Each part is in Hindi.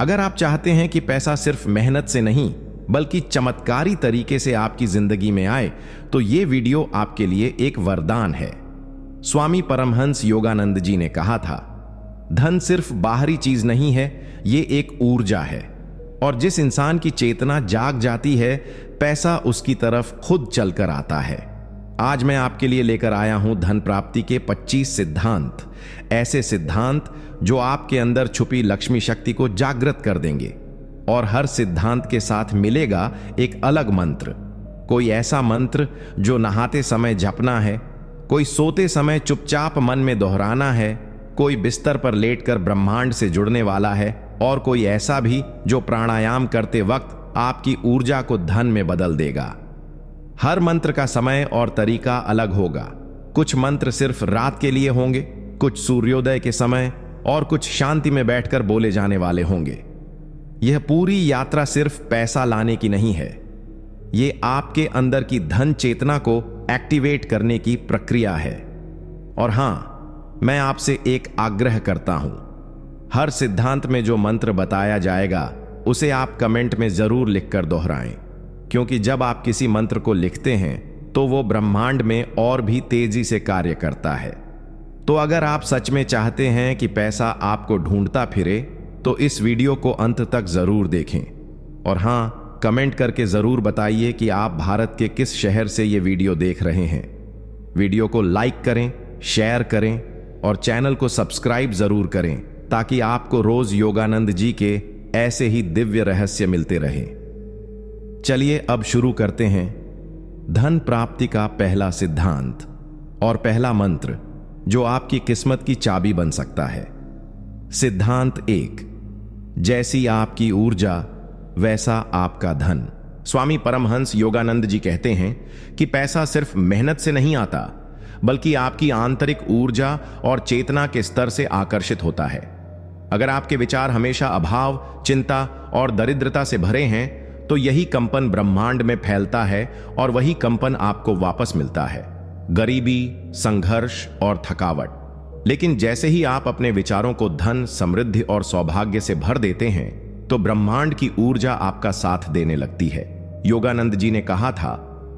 अगर आप चाहते हैं कि पैसा सिर्फ मेहनत से नहीं बल्कि चमत्कारी तरीके से आपकी जिंदगी में आए, तो ये वीडियो आपके लिए एक वरदान है। स्वामी परमहंस योगानंद जी ने कहा था, धन सिर्फ बाहरी चीज नहीं है, ये एक ऊर्जा है, और जिस इंसान की चेतना जाग जाती है, पैसा उसकी तरफ खुद चलकर आता है। आज मैं आपके लिए लेकर आया हूं धन प्राप्ति के 25 सिद्धांत, ऐसे सिद्धांत जो आपके अंदर छुपी लक्ष्मी शक्ति को जागृत कर देंगे। और हर सिद्धांत के साथ मिलेगा एक अलग मंत्र, कोई ऐसा मंत्र जो नहाते समय जपना है, कोई सोते समय चुपचाप मन में दोहराना है, कोई बिस्तर पर लेटकर ब्रह्मांड से जुड़ने वाला है, और कोई ऐसा भी जो प्राणायाम करते वक्त आपकी ऊर्जा को धन में बदल देगा। हर मंत्र का समय और तरीका अलग होगा। कुछ मंत्र सिर्फ रात के लिए होंगे, कुछ सूर्योदय के समय, और कुछ शांति में बैठकर बोले जाने वाले होंगे। यह पूरी यात्रा सिर्फ पैसा लाने की नहीं है, ये आपके अंदर की धन चेतना को एक्टिवेट करने की प्रक्रिया है। और हां, मैं आपसे एक आग्रह करता हूं, हर सिद्धांत में जो मंत्र बताया जाएगा उसे आप कमेंट में जरूर लिखकर दोहराएं, क्योंकि जब आप किसी मंत्र को लिखते हैं तो वो ब्रह्मांड में और भी तेजी से कार्य करता है। तो अगर आप सच में चाहते हैं कि पैसा आपको ढूंढता फिरे, तो इस वीडियो को अंत तक जरूर देखें। और हां, कमेंट करके जरूर बताइए कि आप भारत के किस शहर से ये वीडियो देख रहे हैं। वीडियो को लाइक करें, शेयर करें और चैनल को सब्सक्राइब जरूर करें, ताकि आपको रोज योगानंद जी के ऐसे ही दिव्य रहस्य मिलते रहें। चलिए अब शुरू करते हैं धन प्राप्ति का पहला सिद्धांत और पहला मंत्र जो आपकी किस्मत की चाबी बन सकता है। सिद्धांत 1, जैसी आपकी ऊर्जा वैसा आपका धन। स्वामी परमहंस योगानंद जी कहते हैं कि पैसा सिर्फ मेहनत से नहीं आता, बल्कि आपकी आंतरिक ऊर्जा और चेतना के स्तर से आकर्षित होता है। अगर आपके विचार हमेशा अभाव, चिंता और दरिद्रता से भरे हैं, तो यही कंपन ब्रह्मांड में फैलता है और वही कंपन आपको वापस मिलता है, गरीबी, संघर्ष और थकावट। लेकिन जैसे ही आप अपने विचारों को धन, समृद्धि और सौभाग्य से भर देते हैं, तो ब्रह्मांड की ऊर्जा आपका साथ देने लगती है। योगानंद जी ने कहा था,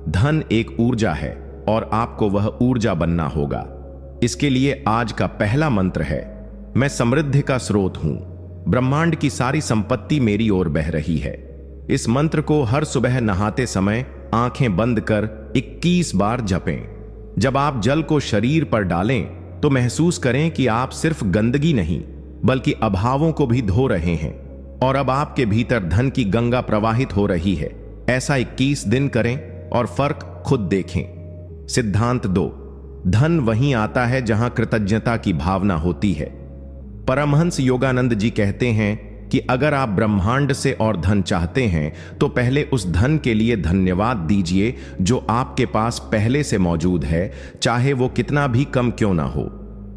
धन एक ऊर्जा है और आपको वह ऊर्जा बनना होगा। इसके लिए आज का पहला मंत्र है, मैं समृद्धि का स्रोत हूं, ब्रह्मांड की सारी संपत्ति मेरी ओर बह रही है। इस मंत्र को हर सुबह नहाते समय आंखें बंद कर 21 बार जपें। जब आप जल को शरीर पर डालें तो महसूस करें कि आप सिर्फ गंदगी नहीं बल्कि अभावों को भी धो रहे हैं, और अब आपके भीतर धन की गंगा प्रवाहित हो रही है। ऐसा 21 दिन करें और फर्क खुद देखें। सिद्धांत 2, धन वहीं आता है जहां कृतज्ञता की भावना होती है। परमहंस योगानंद जी कहते हैं कि अगर आप ब्रह्मांड से और धन चाहते हैं, तो पहले उस धन के लिए धन्यवाद दीजिए जो आपके पास पहले से मौजूद है, चाहे वो कितना भी कम क्यों ना हो।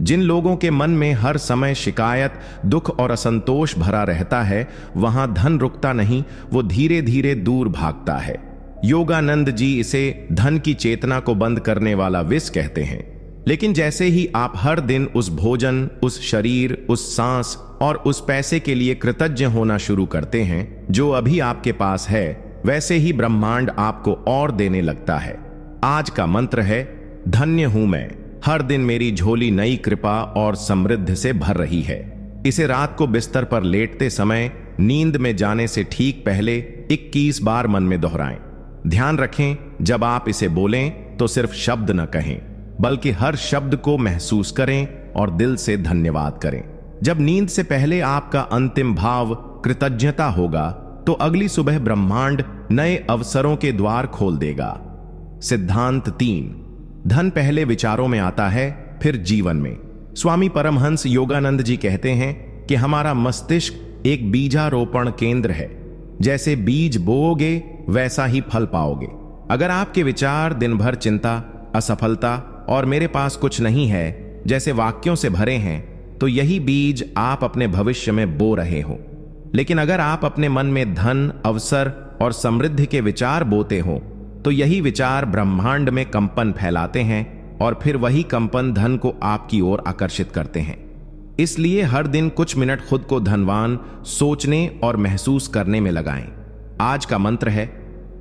जिन लोगों के मन में हर समय शिकायत, दुख और असंतोष भरा रहता है, वहां धन रुकता नहीं, वो धीरे धीरे दूर भागता है। योगानंद जी इसे धन की चेतना को बंद करने वाला विष कहते हैं। लेकिन जैसे ही आप हर दिन उस भोजन, उस शरीर, उस सांस और उस पैसे के लिए कृतज्ञ होना शुरू करते हैं जो अभी आपके पास है, वैसे ही ब्रह्मांड आपको और देने लगता है। आज का मंत्र है, धन्य हूं मैं, हर दिन मेरी झोली नई कृपा और समृद्धि से भर रही है। इसे रात को बिस्तर पर लेटते समय नींद में जाने से ठीक पहले 21 बार मन में दोहराएं। ध्यान रखें, जब आप इसे बोलें तो सिर्फ शब्द न कहें, बल्कि हर शब्द को महसूस करें और दिल से धन्यवाद करें। जब नींद से पहले आपका अंतिम भाव कृतज्ञता होगा, तो अगली सुबह ब्रह्मांड नए अवसरों के द्वार खोल देगा। सिद्धांत 3, धन पहले विचारों में आता है, फिर जीवन में। स्वामी परमहंस योगानंद जी कहते हैं कि हमारा मस्तिष्क एक बीजारोपण केंद्र है। जैसे बीज बोओगे वैसा ही फल पाओगे। अगर आपके विचार दिन भर चिंता, असफलता और मेरे पास कुछ नहीं है जैसे वाक्यों से भरे हैं, तो यही बीज आप अपने भविष्य में बो रहे हो। लेकिन अगर आप अपने मन में धन, अवसर और समृद्धि के विचार बोते हो, तो यही विचार ब्रह्मांड में कंपन फैलाते हैं और फिर वही कंपन धन को आपकी ओर आकर्षित करते हैं। इसलिए हर दिन कुछ मिनट खुद को धनवान सोचने और महसूस करने में लगाएं। आज का मंत्र है,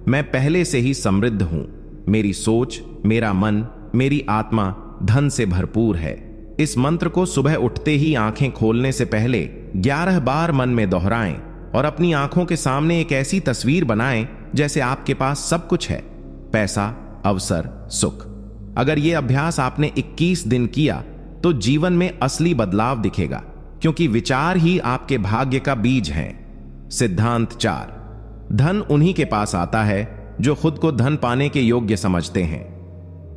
मैं पहले से ही समृद्ध हूं। मेरी सोच, मेरा मन, मेरी आत्मा धन से भरपूर है। इस मंत्र को सुबह उठते ही आंखें खोलने से पहले 11 बार मन में दोहराएं और अपनी आंखों के सामने एक ऐसी तस्वीर बनाएं जैसे आपके पास सब कुछ है, पैसा, अवसर, सुख। अगर यह अभ्यास आपने 21 दिन किया तो जीवन में असली बदलाव दिखेगा, क्योंकि विचार ही आपके भाग्य का बीज हैं। सिद्धांत 4। धन उन्हीं के पास आता है जो खुद को धन पाने के योग्य समझते हैं।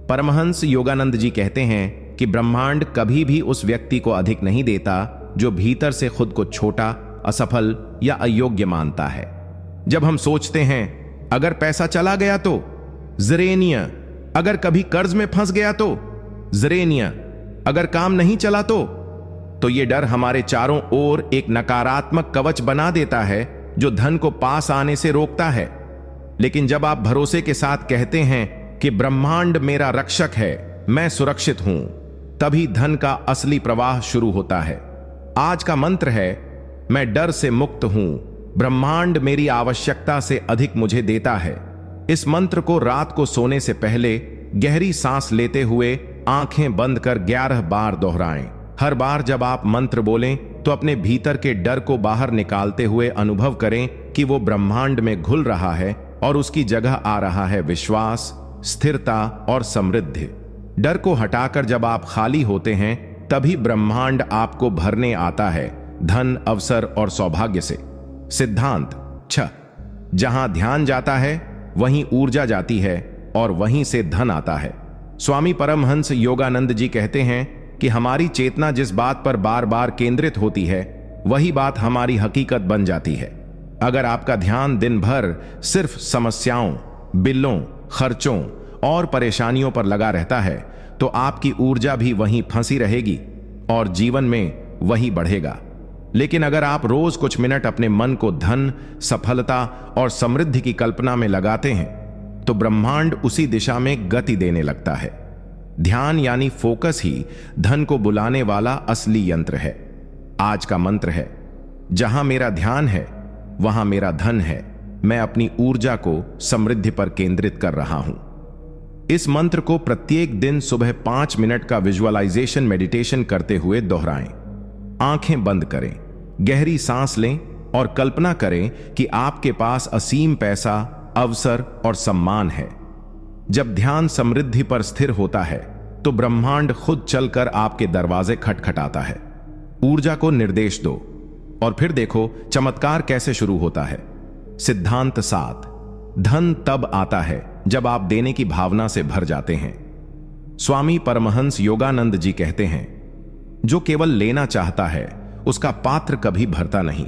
परमहंस योगानंद जी कहते हैं कि ब्रह्मांड कभी भी उस व्यक्ति को अधिक नहीं देता जो भीतर से खुद को छोटा, असफल या अयोग्य मानता है। जब हम सोचते हैं अगर पैसा चला गया तो ज़रेनिया, अगर कभी कर्ज में फंस गया तो ज़रेनिया, अगर काम नहीं चला तो ये डर हमारे चारों ओर एक नकारात्मक कवच बना देता है जो धन को पास आने से रोकता है। लेकिन जब आप भरोसे के साथ कहते हैं कि ब्रह्मांड मेरा रक्षक है, मैं सुरक्षित हूं, तभी धन का असली प्रवाह शुरू होता है। आज का मंत्र है, मैं डर से मुक्त हूं, ब्रह्मांड मेरी आवश्यकता से अधिक मुझे देता है। इस मंत्र को रात को सोने से पहले गहरी सांस लेते हुए आंखें बंद कर 11 बार दोहराएं। हर बार जब आप मंत्र बोलें तो अपने भीतर के डर को बाहर निकालते हुए अनुभव करें कि वो ब्रह्मांड में घुल रहा है और उसकी जगह आ रहा है विश्वास, स्थिरता और समृद्धि। डर को हटाकर जब आप खाली होते हैं तभी ब्रह्मांड आपको भरने आता है, धन, अवसर और सौभाग्य से। सिद्धांत 6। जहां ध्यान जाता है वहीं ऊर्जा जाती है और वहीं से धन आता है। स्वामी परमहंस योगानंद जी कहते हैं कि हमारी चेतना जिस बात पर बार बार केंद्रित होती है वही बात हमारी हकीकत बन जाती है। अगर आपका ध्यान दिन भर सिर्फ समस्याओं, बिलों, खर्चों और परेशानियों पर लगा रहता है तो आपकी ऊर्जा भी वहीं फंसी रहेगी और जीवन में वही बढ़ेगा। लेकिन अगर आप रोज कुछ मिनट अपने मन को धन, सफलता और समृद्धि की कल्पना में लगाते हैं तो ब्रह्मांड उसी दिशा में गति देने लगता है। ध्यान यानी फोकस ही धन को बुलाने वाला असली यंत्र है। आज का मंत्र है, जहां मेरा ध्यान है वहां मेरा धन है। मैं अपनी ऊर्जा को समृद्धि पर केंद्रित कर रहा हूं। इस मंत्र को प्रत्येक दिन सुबह 5 मिनट का विजुअलाइजेशन मेडिटेशन करते हुए दोहराएं। आंखें बंद करें, गहरी सांस लें और कल्पना करें कि आपके पास असीम पैसा, अवसर और सम्मान है। जब ध्यान समृद्धि पर स्थिर होता है तो ब्रह्मांड खुद चलकर आपके दरवाजे खटखटाता है। ऊर्जा को निर्देश दो और फिर देखो चमत्कार कैसे शुरू होता है। सिद्धांत 7। धन तब आता है जब आप देने की भावना से भर जाते हैं। स्वामी परमहंस योगानंद जी कहते हैं, जो केवल लेना चाहता है उसका पात्र कभी भरता नहीं,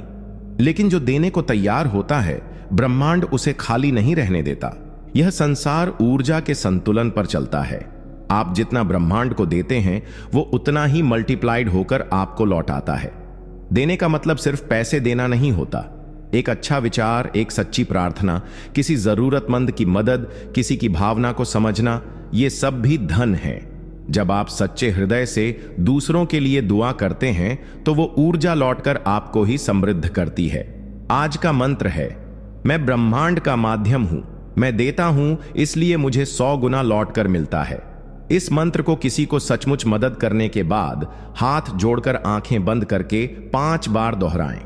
लेकिन जो देने को तैयार होता है ब्रह्मांड उसे खाली नहीं रहने देता। यह संसार ऊर्जा के संतुलन पर चलता है। आप जितना ब्रह्मांड को देते हैं वो उतना ही मल्टीप्लाइड होकर आपको लौट आता है। देने का मतलब सिर्फ पैसे देना नहीं होता। एक अच्छा विचार, एक सच्ची प्रार्थना, किसी जरूरतमंद की मदद, किसी की भावना को समझना, ये सब भी धन है। जब आप सच्चे हृदय से दूसरों के लिए दुआ करते हैं तो वो ऊर्जा लौटकर आपको ही समृद्ध करती है। आज का मंत्र है, मैं ब्रह्मांड का माध्यम हूं, मैं देता हूं इसलिए मुझे 100 गुना लौटकर मिलता है। इस मंत्र को किसी को सचमुच मदद करने के बाद हाथ जोड़कर आंखें बंद करके 5 बार दोहराएं।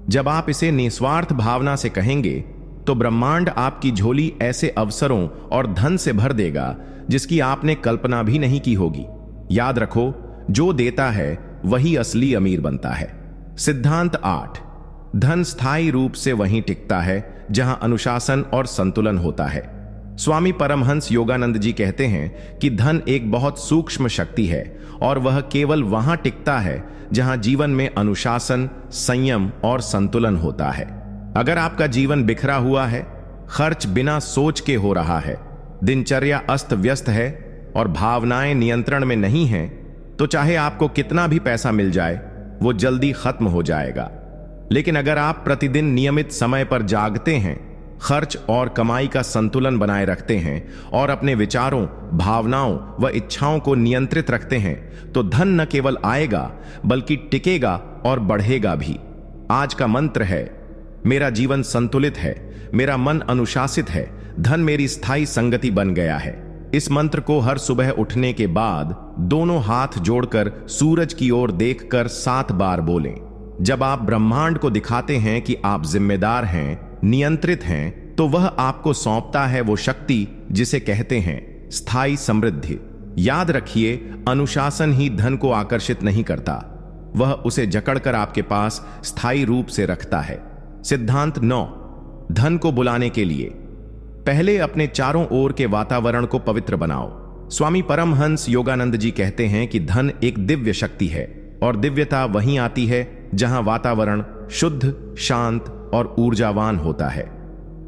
जब आप इसे निस्वार्थ भावना से कहेंगे तो ब्रह्मांड आपकी झोली ऐसे अवसरों और धन से भर देगा जिसकी आपने कल्पना भी नहीं की होगी। याद रखो, जो देता है वही असली अमीर बनता है। सिद्धांत 8। धन स्थायी रूप से वहीं टिकता है जहां अनुशासन और संतुलन होता है। स्वामी परमहंस योगानंद जी कहते हैं कि धन एक बहुत सूक्ष्म शक्ति है और वह केवल वहां टिकता है जहां जीवन में अनुशासन, संयम और संतुलन होता है। अगर आपका जीवन बिखरा हुआ है, खर्च बिना सोच के हो रहा है, दिनचर्या अस्त व्यस्त है और भावनाएं नियंत्रण में नहीं हैं, तो चाहे आपको कितना भी पैसा मिल जाए वो जल्दी खत्म हो जाएगा। लेकिन अगर आप प्रतिदिन नियमित समय पर जागते हैं, खर्च और कमाई का संतुलन बनाए रखते हैं और अपने विचारों, भावनाओं व इच्छाओं को नियंत्रित रखते हैं तो धन न केवल आएगा बल्कि टिकेगा और बढ़ेगा भी। आज का मंत्र है, मेरा जीवन संतुलित है, मेरा मन अनुशासित है, धन मेरी स्थायी संगति बन गया है। इस मंत्र को हर सुबह उठने के बाद दोनों हाथ जोड़कर सूरज की ओर देखकर 7 बार बोलें। जब आप ब्रह्मांड को दिखाते हैं कि आप जिम्मेदार हैं, नियंत्रित हैं, तो वह आपको सौंपता है वो शक्ति जिसे कहते हैं स्थायी समृद्धि। याद रखिए, अनुशासन ही धन को आकर्षित नहीं करता, वह उसे जकड़कर आपके पास स्थायी रूप से रखता है। सिद्धांत 9, धन को बुलाने के लिए पहले अपने चारों ओर के वातावरण को पवित्र बनाओ। स्वामी परमहंस योगानंद जी कहते हैं कि धन एक दिव्य शक्ति है और दिव्यता वहीं आती है जहां वातावरण शुद्ध, शांत और ऊर्जावान होता है।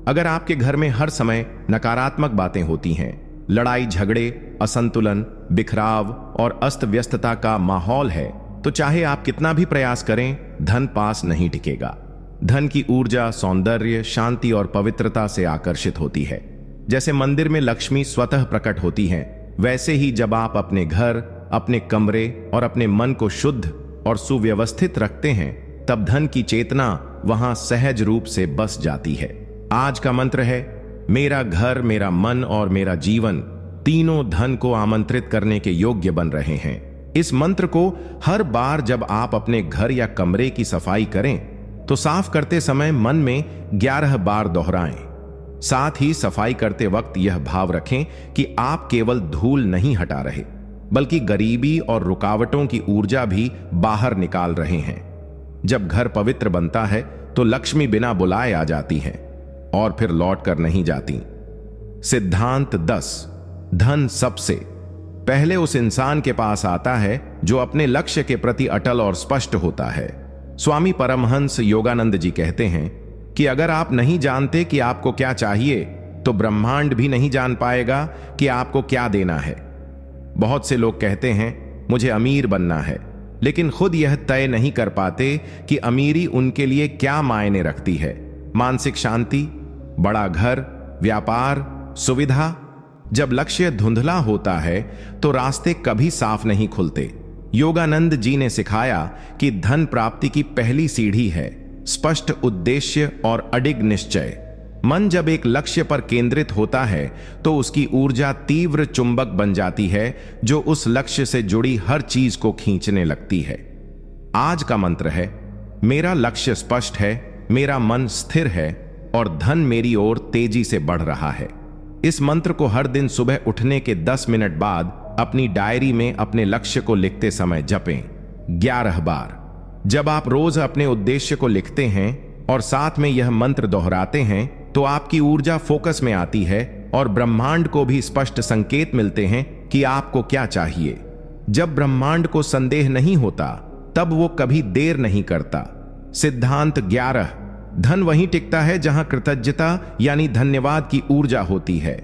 अगर आपके घर में हर समय नकारात्मक बातें होती हैं, लड़ाई झगड़े, असंतुलन, बिखराव और अस्त व्यस्तता का माहौल है, तो चाहे आप कितना भी प्रयास करें, धन पास नहीं टिकेगा। धन की ऊर्जा सौंदर्य, शांति और पवित्रता से आकर्षित होती है। जैसे मंदिर में लक्ष्मी स्वतः प्रकट होती हैं, वैसे ही जब आप अपने घर, अपने कमरे और अपने मन को शुद्ध और सुव्यवस्थित रखते हैं, तब धन की चेतना वहां सहज रूप से बस जाती है। आज का मंत्र है, मेरा घर, मेरा मन और मेरा जीवन तीनों धन को आमंत्रित करने के योग्य बन रहे हैं। इस मंत्र को हर बार जब आप अपने घर या कमरे की सफाई करें तो साफ करते समय मन में 11 बार दोहराएं। साथ ही सफाई करते वक्त यह भाव रखें कि आप केवल धूल नहीं हटा रहे, बल्कि गरीबी और रुकावटों की ऊर्जा भी बाहर निकाल रहे हैं। जब घर पवित्र बनता है तो लक्ष्मी बिना बुलाए आ जाती हैं और फिर लौट कर नहीं जाती। सिद्धांत 10, धन सबसे पहले उस इंसान के पास आता है जो अपने लक्ष्य के प्रति अटल और स्पष्ट होता है। स्वामी परमहंस योगानंद जी कहते हैं कि अगर आप नहीं जानते कि आपको क्या चाहिए, तो ब्रह्मांड भी नहीं जान पाएगा कि आपको क्या देना है। बहुत से लोग कहते हैं मुझे अमीर बनना है, लेकिन खुद यह तय नहीं कर पाते कि अमीरी उनके लिए क्या मायने रखती है। मानसिक शांति, बड़ा घर, व्यापार, सुविधा। जब लक्ष्य धुंधला होता है तो रास्ते कभी साफ नहीं खुलते। योगानंद जी ने सिखाया कि धन प्राप्ति की पहली सीढ़ी है स्पष्ट उद्देश्य और अडिग निश्चय। मन जब एक लक्ष्य पर केंद्रित होता है तो उसकी ऊर्जा तीव्र चुंबक बन जाती है जो उस लक्ष्य से जुड़ी हर चीज को खींचने लगती है। आज का मंत्र है, मेरा लक्ष्य स्पष्ट है, मेरा मन स्थिर है और धन मेरी ओर तेजी से बढ़ रहा है। इस मंत्र को हर दिन सुबह उठने के 10 मिनट बाद अपनी डायरी में अपने लक्ष्य को लिखते समय जपें 11 बार। जब आप रोज अपने उद्देश्य को लिखते हैं और साथ में यह मंत्र दोहराते हैं तो आपकी ऊर्जा फोकस में आती है और ब्रह्मांड को भी स्पष्ट संकेत मिलते हैं कि आपको क्या चाहिए। जब ब्रह्मांड को संदेह नहीं होता तब वो कभी देर नहीं करता। सिद्धांत 11, धन वहीं टिकता है जहां कृतज्ञता यानी धन्यवाद की ऊर्जा होती है।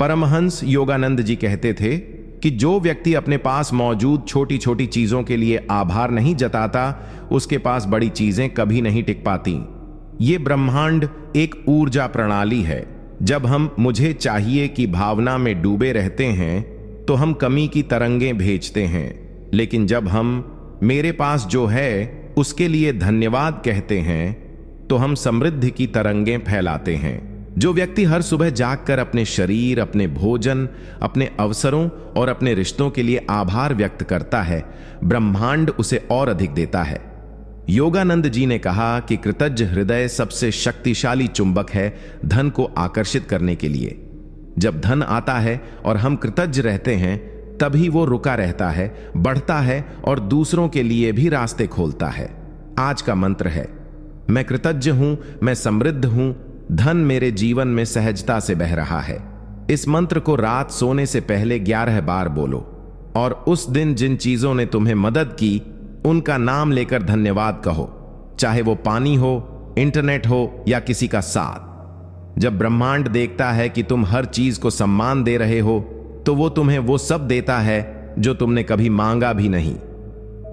परमहंस योगानंद जी कहते थे कि जो व्यक्ति अपने पास मौजूद छोटी छोटी चीजों के लिए आभार नहीं जताता, उसके पास बड़ी चीजें कभी नहीं टिक पाती। ये ब्रह्मांड एक ऊर्जा प्रणाली है। जब हम मुझे चाहिए की भावना में डूबे रहते हैं तो हम कमी की तरंगें भेजते हैं, लेकिन जब हम मेरे पास जो है उसके लिए धन्यवाद कहते हैं तो हम समृद्धि की तरंगें फैलाते हैं। जो व्यक्ति हर सुबह जागकर अपने शरीर, अपने भोजन, अपने अवसरों और अपने रिश्तों के लिए आभार व्यक्त करता है, ब्रह्मांड उसे और अधिक देता है। योगानंद जी ने कहा कि कृतज्ञ हृदय सबसे शक्तिशाली चुंबक है धन को आकर्षित करने के लिए। जब धन आता है और हम कृतज्ञ रहते हैं, तभी वो रुका रहता है, बढ़ता है और दूसरों के लिए भी रास्ते खोलता है। आज का मंत्र है, मैं कृतज्ञ हूं, मैं समृद्ध हूं, धन मेरे जीवन में सहजता से बह रहा है। इस मंत्र को रात सोने से पहले 11 बार बोलो और उस दिन जिन चीजों ने तुम्हें मदद की उनका नाम लेकर धन्यवाद कहो, चाहे वो पानी हो, इंटरनेट हो या किसी का साथ। जब ब्रह्मांड देखता है कि तुम हर चीज को सम्मान दे रहे हो, तो वो तुम्हें वो सब देता है जो तुमने कभी मांगा भी नहीं।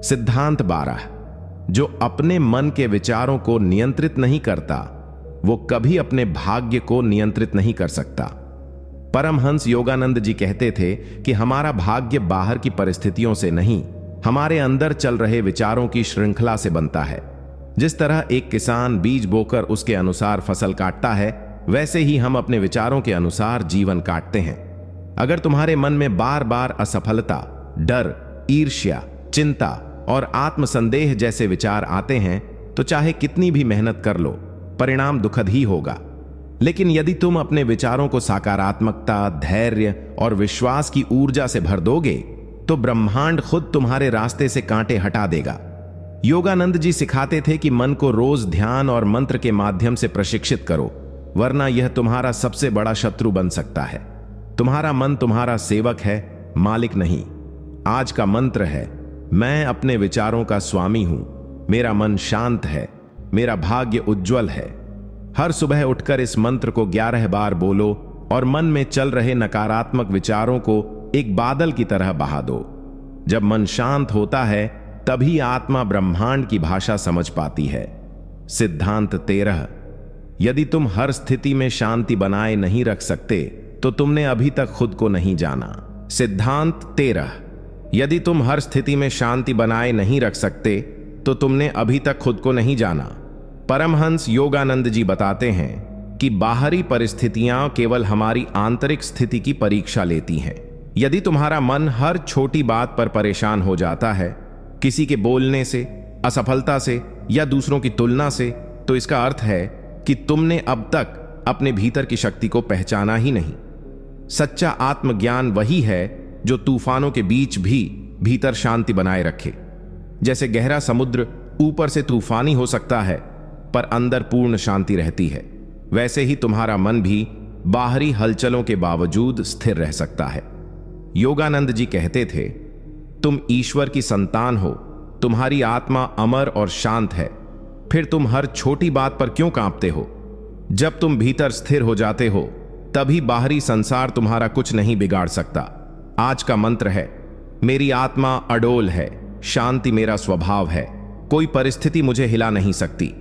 सिद्धांत 12, जो अपने मन के विचारों को नियंत्रित नहीं करता वो कभी अपने भाग्य को नियंत्रित नहीं कर सकता। परमहंस योगानंद जी कहते थे कि हमारा भाग्य बाहर की परिस्थितियों से नहीं, हमारे अंदर चल रहे विचारों की श्रृंखला से बनता है। जिस तरह एक किसान बीज बोकर उसके अनुसार फसल काटता है, वैसे ही हम अपने विचारों के अनुसार जीवन काटते हैं। अगर तुम्हारे मन में बार बार असफलता, डर, ईर्ष्या, चिंता और आत्मसंदेह जैसे विचार आते हैं तो चाहे कितनी भी मेहनत कर लो, परिणाम दुखद ही होगा। लेकिन यदि तुम अपने विचारों को सकारात्मकता, धैर्य और विश्वास की ऊर्जा से भर दोगे तो ब्रह्मांड खुद तुम्हारे रास्ते से कांटे हटा देगा। योगानंद जी सिखाते थे कि मन को रोज ध्यान और मंत्र के माध्यम से प्रशिक्षित करो, वरना यह तुम्हारा सबसे बड़ा शत्रु बन सकता है। तुम्हारा मन तुम्हारा सेवक है, मालिक नहीं। आज का मंत्र है, मैं अपने विचारों का स्वामी हूं, मेरा मन शांत है, मेरा भाग्य उज्जवल है। हर सुबह उठकर इस मंत्र को 11 बार बोलो और मन में चल रहे नकारात्मक विचारों को एक बादल की तरह बहा दो। जब मन शांत होता है तभी आत्मा ब्रह्मांड की भाषा समझ पाती है। सिद्धांत 13। यदि तुम हर स्थिति में शांति बनाए नहीं रख सकते तो तुमने अभी तक खुद को नहीं जाना। सिद्धांत 13। यदि तुम हर स्थिति में शांति बनाए नहीं रख सकते तो तुमने अभी तक खुद को नहीं जाना। परमहंस योगानंद जी बताते हैं कि बाहरी परिस्थितियां केवल हमारी आंतरिक स्थिति की परीक्षा लेती हैं। यदि तुम्हारा मन हर छोटी बात पर परेशान हो जाता है, किसी के बोलने से, असफलता से या दूसरों की तुलना से, तो इसका अर्थ है कि तुमने अब तक अपने भीतर की शक्ति को पहचाना ही नहीं। सच्चा आत्मज्ञान वही है जो तूफानों के बीच भी भीतर शांति बनाए रखे। जैसे गहरा समुद्र ऊपर से तूफानी हो सकता है पर अंदर पूर्ण शांति रहती है, वैसे ही तुम्हारा मन भी बाहरी हलचलों के बावजूद स्थिर रह सकता है। योगानंद जी कहते थे, तुम ईश्वर की संतान हो, तुम्हारी आत्मा अमर और शांत है, फिर तुम हर छोटी बात पर क्यों कांपते हो? जब तुम भीतर स्थिर हो जाते हो तभी बाहरी संसार तुम्हारा कुछ नहीं बिगाड़ सकता। आज का मंत्र है, मेरी आत्मा अडोल है, शांति मेरा स्वभाव है, कोई परिस्थिति मुझे हिला नहीं सकती।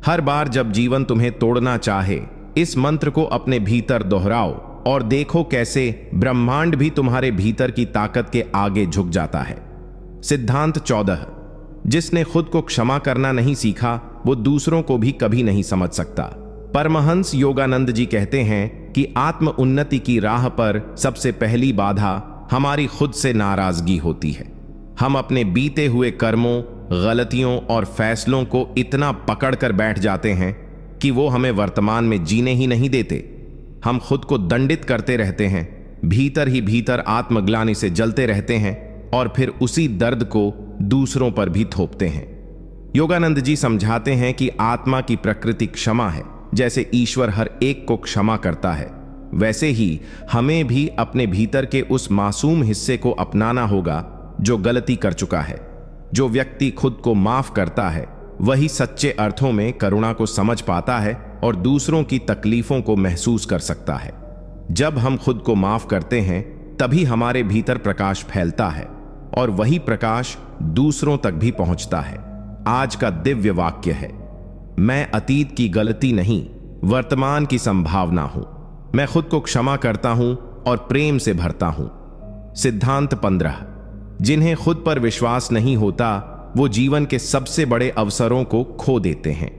हर बार जब जीवन तुम्हें तोड़ना चाहे, इस मंत्र को अपने भीतर दोहराओ और देखो कैसे ब्रह्मांड भी तुम्हारे भीतर की ताकत के आगे झुक जाता है। सिद्धांत 14। जिसने खुद को क्षमा करना नहीं सीखा वो दूसरों को भी कभी नहीं समझ सकता। परमहंस योगानंद जी कहते हैं कि आत्म उन्नति की राह पर सबसे पहली बाधा हमारी खुद से नाराजगी होती है। हम अपने बीते हुए कर्मों, गलतियों और फैसलों को इतना पकड़ कर बैठ जाते हैं कि वो हमें वर्तमान में जीने ही नहीं देते। हम खुद को दंडित करते रहते हैं, भीतर ही भीतर आत्मग्लानि से जलते रहते हैं और फिर उसी दर्द को दूसरों पर भी थोपते हैं। योगानंद जी समझाते हैं कि आत्मा की प्रकृति क्षमा है। जैसे ईश्वर हर एक को क्षमा करता है, वैसे ही हमें भी अपने भीतर के उस मासूम हिस्से को अपनाना होगा जो गलती कर चुका है। जो व्यक्ति खुद को माफ करता है वही सच्चे अर्थों में करुणा को समझ पाता है और दूसरों की तकलीफों को महसूस कर सकता है। जब हम खुद को माफ करते हैं तभी हमारे भीतर प्रकाश फैलता है और वही प्रकाश दूसरों तक भी पहुंचता है। आज का दिव्य वाक्य है, मैं अतीत की गलती नहीं, वर्तमान की संभावना हूं। मैं खुद को क्षमा करता हूं और प्रेम से भरता हूं। सिद्धांत 15। जिन्हें खुद पर विश्वास नहीं होता वो जीवन के सबसे बड़े अवसरों को खो देते हैं।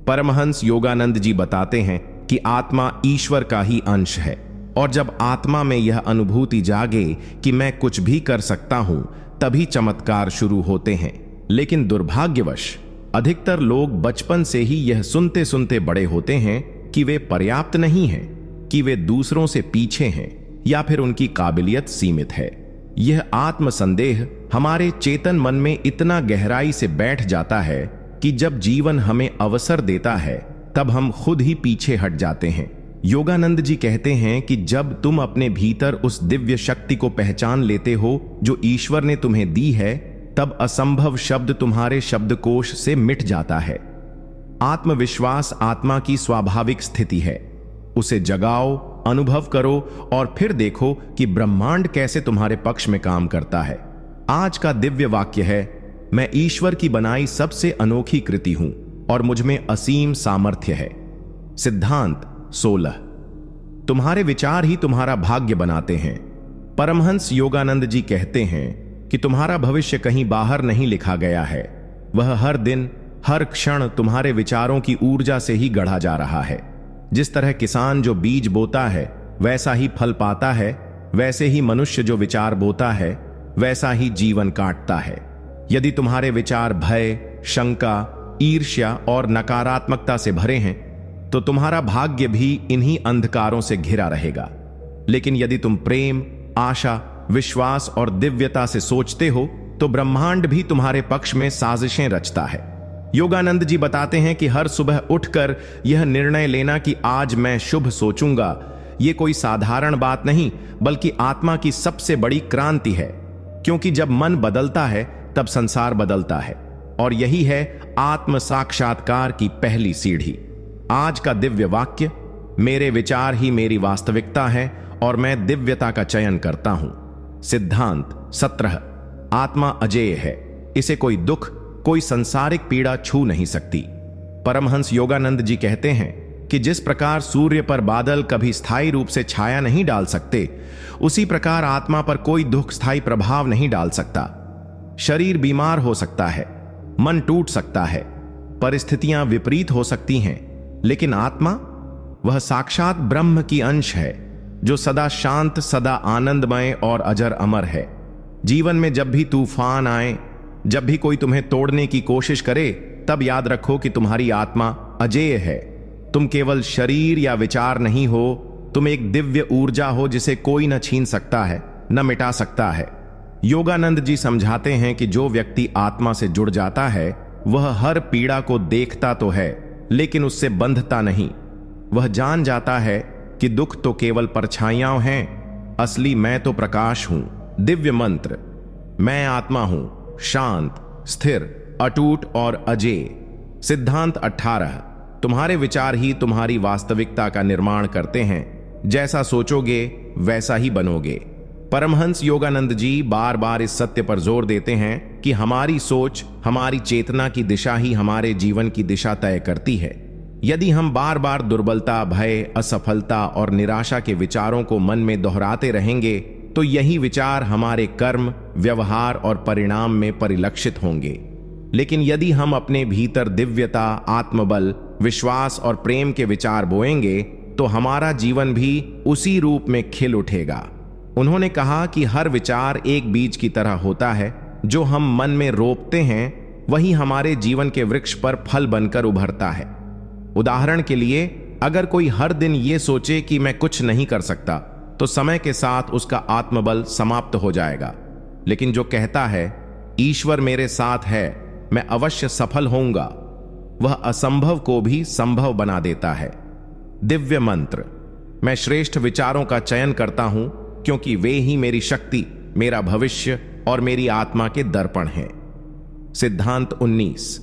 परमहंस योगानंद जी बताते हैं कि आत्मा ईश्वर का ही अंश है और जब आत्मा में यह अनुभूति जागे कि मैं कुछ भी कर सकता हूं, तभी चमत्कार शुरू होते हैं। लेकिन दुर्भाग्यवश अधिकतर लोग बचपन से ही यह सुनते सुनते बड़े होते हैं कि वे पर्याप्त नहीं हैं, कि वे दूसरों से पीछे हैं या फिर उनकी काबिलियत सीमित है। यह आत्मसंदेह हमारे चेतन मन में इतना गहराई से बैठ जाता है कि जब जीवन हमें अवसर देता है तब हम खुद ही पीछे हट जाते हैं। योगानंद जी कहते हैं कि जब तुम अपने भीतर उस दिव्य शक्ति को पहचान लेते हो जो ईश्वर ने तुम्हें दी है, तब असंभव शब्द तुम्हारे शब्दकोश से मिट जाता है। आत्मविश्वास आत्मा की स्वाभाविक स्थिति है। उसे जगाओ, अनुभव करो और फिर देखो कि ब्रह्मांड कैसे तुम्हारे पक्ष में काम करता है। आज का दिव्य वाक्य है, मैं ईश्वर की बनाई सबसे अनोखी कृति हूं और मुझ में असीम सामर्थ्य है। सिद्धांत 16। तुम्हारे विचार ही तुम्हारा भाग्य बनाते हैं। परमहंस योगानंद जी कहते हैं कि तुम्हारा भविष्य कहीं बाहर नहीं लिखा गया है, वह हर दिन हर क्षण तुम्हारे विचारों की ऊर्जा से ही गढ़ा जा रहा है। जिस तरह किसान जो बीज बोता है वैसा ही फल पाता है, वैसे ही मनुष्य जो विचार बोता है वैसा ही जीवन काटता है। यदि तुम्हारे विचार भय, शंका, ईर्ष्या और नकारात्मकता से भरे हैं तो तुम्हारा भाग्य भी इन्हीं अंधकारों से घिरा रहेगा। लेकिन यदि तुम प्रेम, आशा, विश्वास और दिव्यता से सोचते हो तो ब्रह्मांड भी तुम्हारे पक्ष में साजिशें रचता है। योगानंद जी बताते हैं कि हर सुबह उठकर यह निर्णय लेना कि आज मैं शुभ सोचूंगा, यह कोई साधारण बात नहीं बल्कि आत्मा की सबसे बड़ी क्रांति है। क्योंकि जब मन बदलता है तब संसार बदलता है, और यही है आत्म साक्षात्कार की पहली सीढ़ी। आज का दिव्य वाक्य, मेरे विचार ही मेरी वास्तविकता है और मैं दिव्यता का चयन करता हूं। सिद्धांत 17। आत्मा अजेय है, इसे कोई दुख, कोई संसारिक पीड़ा छू नहीं सकती। परमहंस योगानंद जी कहते हैं कि जिस प्रकार सूर्य पर बादल कभी स्थायी रूप से छाया नहीं डाल सकते, उसी प्रकार आत्मा पर कोई दुख स्थायी प्रभाव नहीं डाल सकता। शरीर बीमार हो सकता है, मन टूट सकता है, परिस्थितियां विपरीत हो सकती हैं, लेकिन आत्मा, वह साक्षात ब्रह्म की अंश है जो सदा शांत, सदा आनंदमय और अजर अमर है। जीवन में जब भी तूफान आए, जब भी कोई तुम्हें तोड़ने की कोशिश करे, तब याद रखो कि तुम्हारी आत्मा अजेय है। तुम केवल शरीर या विचार नहीं हो, तुम एक दिव्य ऊर्जा हो जिसे कोई न छीन सकता है, न मिटा सकता है। योगानंद जी समझाते हैं कि जो व्यक्ति आत्मा से जुड़ जाता है वह हर पीड़ा को देखता तो है लेकिन उससे बंधता नहीं। वह जान जाता है कि दुख तो केवल परछाइयां हैं, असली मैं तो प्रकाश हूं। दिव्य मंत्र, मैं आत्मा हूं, शांत, स्थिर, अटूट और अजेय। सिद्धांत 18। तुम्हारे विचार ही तुम्हारी वास्तविकता का निर्माण करते हैं। जैसा सोचोगे वैसा ही बनोगे। परमहंस योगानंद जी बार बार इस सत्य पर जोर देते हैं कि हमारी सोच, हमारी चेतना की दिशा ही हमारे जीवन की दिशा तय करती है। यदि हम बार बार दुर्बलता, भय, असफलता और निराशा के विचारों को मन में दोहराते रहेंगे तो यही विचार हमारे कर्म, व्यवहार और परिणाम में परिलक्षित होंगे। लेकिन यदि हम अपने भीतर दिव्यता, आत्मबल, विश्वास और प्रेम के विचार बोएंगे तो हमारा जीवन भी उसी रूप में खिल उठेगा। उन्होंने कहा कि हर विचार एक बीज की तरह होता है, जो हम मन में रोपते हैं वही हमारे जीवन के वृक्ष पर फल बनकर उभरता है। उदाहरण के लिए, अगर कोई हर दिन ये सोचे कि मैं कुछ नहीं कर सकता तो समय के साथ उसका आत्मबल समाप्त हो जाएगा। लेकिन जो कहता है ईश्वर मेरे साथ है, मैं अवश्य सफल होऊंगा, वह असंभव को भी संभव बना देता है। दिव्य मंत्र, मैं श्रेष्ठ विचारों का चयन करता हूं क्योंकि वे ही मेरी शक्ति, मेरा भविष्य और मेरी आत्मा के दर्पण हैं। सिद्धांत 19।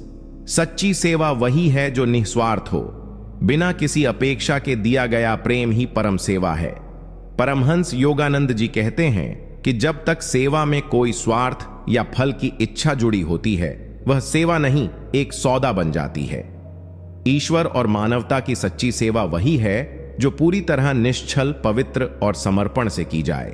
सच्ची सेवा वही है जो निस्वार्थ हो, बिना किसी अपेक्षा के दिया गया प्रेम ही परम सेवा है। परमहंस योगानंद जी कहते हैं कि जब तक सेवा में कोई स्वार्थ या फल की इच्छा जुड़ी होती है वह सेवा नहीं, एक सौदा बन जाती है। ईश्वर और मानवता की सच्ची सेवा वही है जो पूरी तरह निश्चल, पवित्र और समर्पण से की जाए।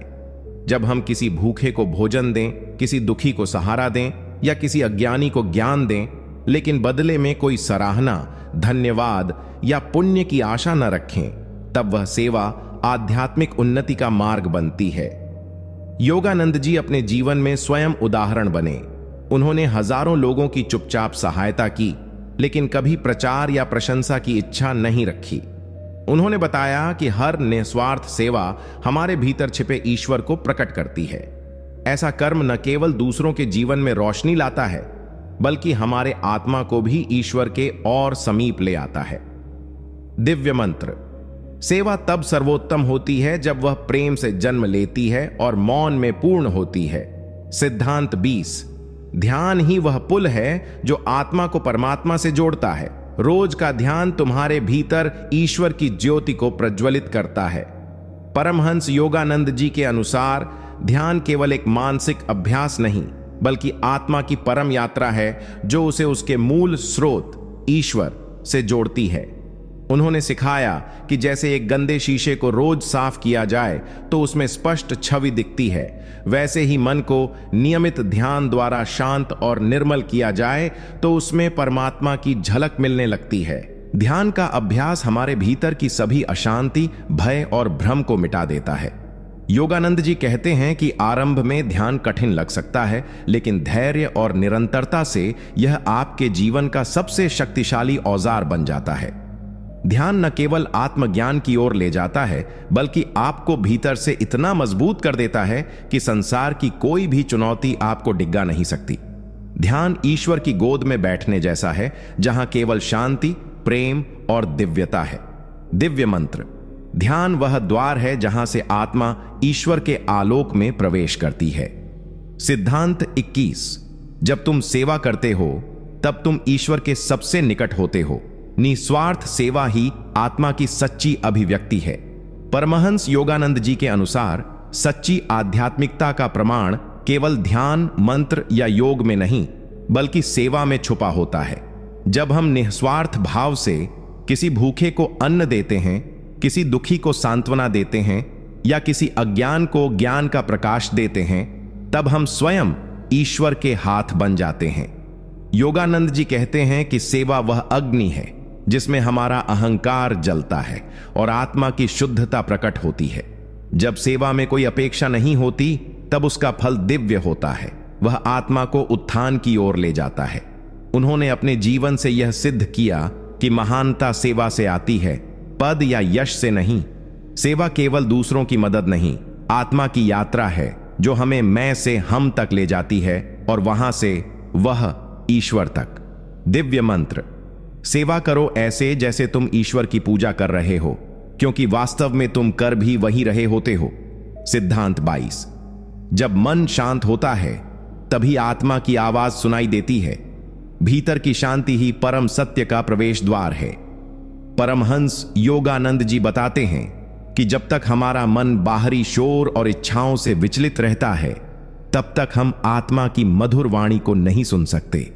जब हम किसी भूखे को भोजन दें, किसी दुखी को सहारा दें या किसी अज्ञानी को ज्ञान दें, लेकिन बदले में कोई सराहना, धन्यवाद या पुण्य की आशा न रखें, तब वह सेवा आध्यात्मिक उन्नति का मार्ग बनती है। योगानंद जी अपने जीवन में स्वयं उदाहरण बने। उन्होंने हजारों लोगों की चुपचाप सहायता की, लेकिन कभी प्रचार या प्रशंसा की इच्छा नहीं रखी। उन्होंने बताया कि हर निस्वार्थ सेवा हमारे भीतर छिपे ईश्वर को प्रकट करती है। ऐसा कर्म न केवल दूसरों के जीवन में रोशनी लाता है, बल्कि हमारे आत्मा को भी ईश्वर के और समीप ले आता है। दिव्य मंत्र, सेवा तब सर्वोत्तम होती है जब वह प्रेम से जन्म लेती है और मौन में पूर्ण होती है। सिद्धांत 20। ध्यान ही वह पुल है जो आत्मा को परमात्मा से जोड़ता है। रोज का ध्यान तुम्हारे भीतर ईश्वर की ज्योति को प्रज्वलित करता है। परमहंस योगानंद जी के अनुसार ध्यान केवल एक मानसिक अभ्यास नहीं, बल्कि आत्मा की परम यात्रा है जो उसे उसके मूल स्रोत ईश्वर से जोड़ती है। उन्होंने सिखाया कि जैसे एक गंदे शीशे को रोज साफ किया जाए तो उसमें स्पष्ट छवि दिखती है, वैसे ही मन को नियमित ध्यान द्वारा शांत और निर्मल किया जाए तो उसमें परमात्मा की झलक मिलने लगती है। ध्यान का अभ्यास हमारे भीतर की सभी अशांति, भय और भ्रम को मिटा देता है। योगानंद जी कहते हैं कि आरंभ में ध्यान कठिन लग सकता है, लेकिन धैर्य और निरंतरता से यह आपके जीवन का सबसे शक्तिशाली औजार बन जाता है। ध्यान न केवल आत्मज्ञान की ओर ले जाता है, बल्कि आपको भीतर से इतना मजबूत कर देता है कि संसार की कोई भी चुनौती आपको डिगा नहीं सकती। ध्यान ईश्वर की गोद में बैठने जैसा है, जहां केवल शांति, प्रेम और दिव्यता है। दिव्य मंत्र। ध्यान वह द्वार है जहां से आत्मा ईश्वर के आलोक में प्रवेश करती है। सिद्धांत 21। जब तुम सेवा करते हो तब तुम ईश्वर के सबसे निकट होते हो। निस्वार्थ सेवा ही आत्मा की सच्ची अभिव्यक्ति है। परमहंस योगानंद जी के अनुसार सच्ची आध्यात्मिकता का प्रमाण केवल ध्यान, मंत्र या योग में नहीं, बल्कि सेवा में छुपा होता है। जब हम निस्वार्थ भाव से किसी भूखे को अन्न देते हैं, किसी दुखी को सांत्वना देते हैं या किसी अज्ञान को ज्ञान का प्रकाश देते हैं, तब हम स्वयं ईश्वर के हाथ बन जाते हैं। योगानंद जी कहते हैं कि सेवा वह अग्नि है जिसमें हमारा अहंकार जलता है और आत्मा की शुद्धता प्रकट होती है। जब सेवा में कोई अपेक्षा नहीं होती, तब उसका फल दिव्य होता है। वह आत्मा को उत्थान की ओर ले जाता है। उन्होंने अपने जीवन से यह सिद्ध किया कि महानता सेवा से आती है, पद या यश से नहीं। सेवा केवल दूसरों की मदद नहीं, आत्मा की यात्रा है जो हमें मैं से हम तक ले जाती है और वहां से वह ईश्वर तक। दिव्य मंत्र। सेवा करो ऐसे जैसे तुम ईश्वर की पूजा कर रहे हो, क्योंकि वास्तव में तुम कर भी वही रहे होते हो। सिद्धांत 22। जब मन शांत होता है तभी आत्मा की आवाज सुनाई देती है। भीतर की शांति ही परम सत्य का प्रवेश द्वार है। परमहंस योगानंद जी बताते हैं कि जब तक हमारा मन बाहरी शोर और इच्छाओं से विचलित रहता है, तब तक हम आत्मा की मधुर वाणी को नहीं सुन सकते।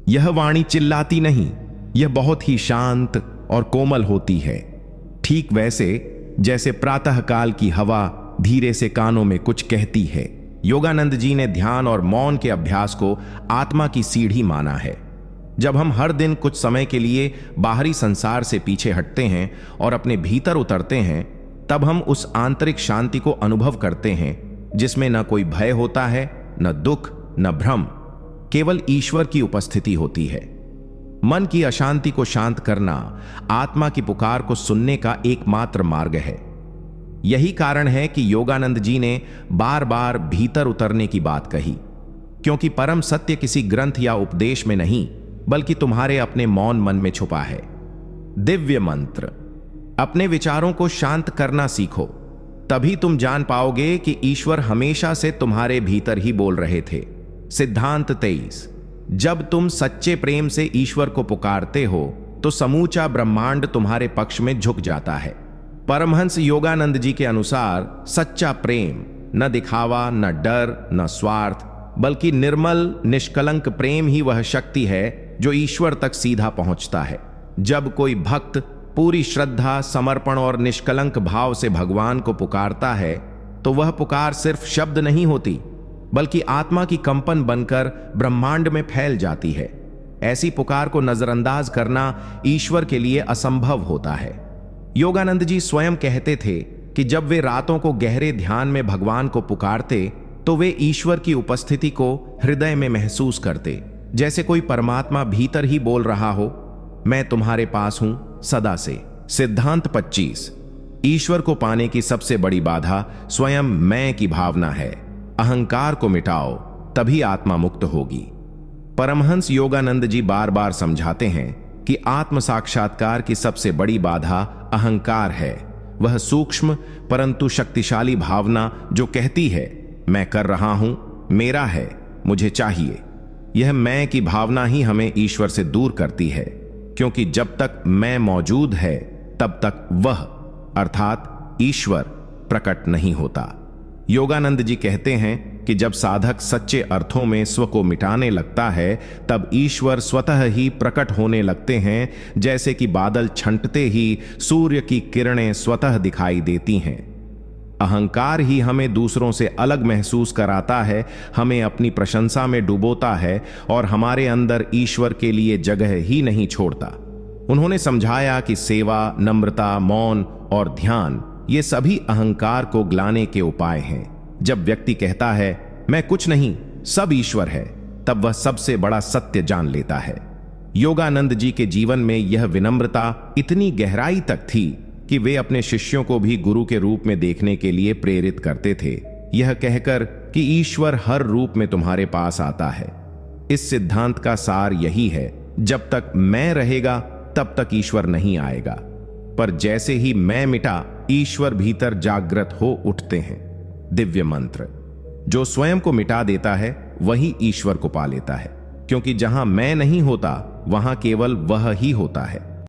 यह वाणी चिल्लाती नहीं, यह बहुत ही शांत और कोमल होती है, ठीक वैसे जैसे प्रातःकाल की हवा धीरे से कानों में कुछ कहती है। योगानंद जी ने ध्यान और मौन के अभ्यास को आत्मा की सीढ़ी माना है। जब हम हर दिन कुछ समय के लिए बाहरी संसार से पीछे हटते हैं और अपने भीतर उतरते हैं, तब हम उस आंतरिक शांति को अनुभव करते हैं जिसमें न कोई भय होता है, न दुख, न भ्रम, केवल ईश्वर की उपस्थिति होती है। मन की अशांति को शांत करना आत्मा की पुकार को सुनने का एकमात्र मार्ग है। यही कारण है कि योगानंद जी ने बार बार भीतर उतरने की बात कही, क्योंकि परम सत्य किसी ग्रंथ या उपदेश में नहीं, बल्कि तुम्हारे अपने मौन मन में छुपा है। दिव्य मंत्र। अपने विचारों को शांत करना सीखो, तभी तुम जान पाओगे कि ईश्वर हमेशा से तुम्हारे भीतर ही बोल रहे थे। सिद्धांत 23। जब तुम सच्चे प्रेम से ईश्वर को पुकारते हो तो समूचा ब्रह्मांड तुम्हारे पक्ष में झुक जाता है। परमहंस योगानंद जी के अनुसार सच्चा प्रेम न दिखावा, न डर, न स्वार्थ, बल्कि निर्मल निष्कलंक प्रेम ही वह शक्ति है जो ईश्वर तक सीधा पहुंचता है। जब कोई भक्त पूरी श्रद्धा, समर्पण और निष्कलंक भाव से भगवान को पुकारता है, तो वह पुकार सिर्फ शब्द नहीं होती, बल्कि आत्मा की कंपन बनकर ब्रह्मांड में फैल जाती है। ऐसी पुकार को नजरअंदाज करना ईश्वर के लिए असंभव होता है। योगानंद जी स्वयं कहते थे कि जब वे रातों को गहरे ध्यान में भगवान को पुकारते, तो वे ईश्वर की उपस्थिति को हृदय में महसूस करते, जैसे कोई परमात्मा भीतर ही बोल रहा हो, मैं तुम्हारे पास हूं सदा से। सिद्धांत 25। ईश्वर को पाने की सबसे बड़ी बाधा स्वयं मैं की भावना है। अहंकार को मिटाओ, तभी आत्मा मुक्त होगी। परमहंस योगानंद जी बार बार समझाते हैं कि आत्म साक्षात्कार की सबसे बड़ी बाधा अहंकार है। वह सूक्ष्म परंतु शक्तिशाली भावना जो कहती है, मैं कर रहा हूं, मेरा है, मुझे चाहिए। यह मैं की भावना ही हमें ईश्वर से दूर करती है, क्योंकि जब तक मैं मौजूद है, तब तक वह अर्थात ईश्वर प्रकट नहीं होता। योगानंद जी कहते हैं कि जब साधक सच्चे अर्थों में स्व को मिटाने लगता है तब ईश्वर स्वतः ही प्रकट होने लगते हैं, जैसे कि बादल छंटते ही सूर्य की किरणें स्वतः दिखाई देती हैं। अहंकार ही हमें दूसरों से अलग महसूस कराता है, हमें अपनी प्रशंसा में डुबोता है और हमारे अंदर ईश्वर के लिए जगह ही नहीं छोड़ता। उन्होंने समझाया कि सेवा, नम्रता, मौन और ध्यान ये सभी अहंकार को ग्लाने के उपाय हैं। जब व्यक्ति कहता है मैं कुछ नहीं, सब ईश्वर है, तब वह सबसे बड़ा सत्य जान लेता है। योगानंद जी के जीवन में यह विनम्रता इतनी गहराई तक थी कि वे अपने शिष्यों को भी गुरु के रूप में देखने के लिए प्रेरित करते थे, यह कहकर कि ईश्वर हर रूप में तुम्हारे पास आता है। इस सिद्धांत का सार यही है, जब तक मैं रहेगा तब तक ईश्वर नहीं आएगा, पर जैसे ही मैं मिटा ईश्वर भीतर जागृत हो उठते हैं। दिव्य मंत्र, जो स्वयं को मिटा देता है वही ईश्वर को पा लेता है, क्योंकि जहां मैं नहीं होता वहां केवल वह ही होता है।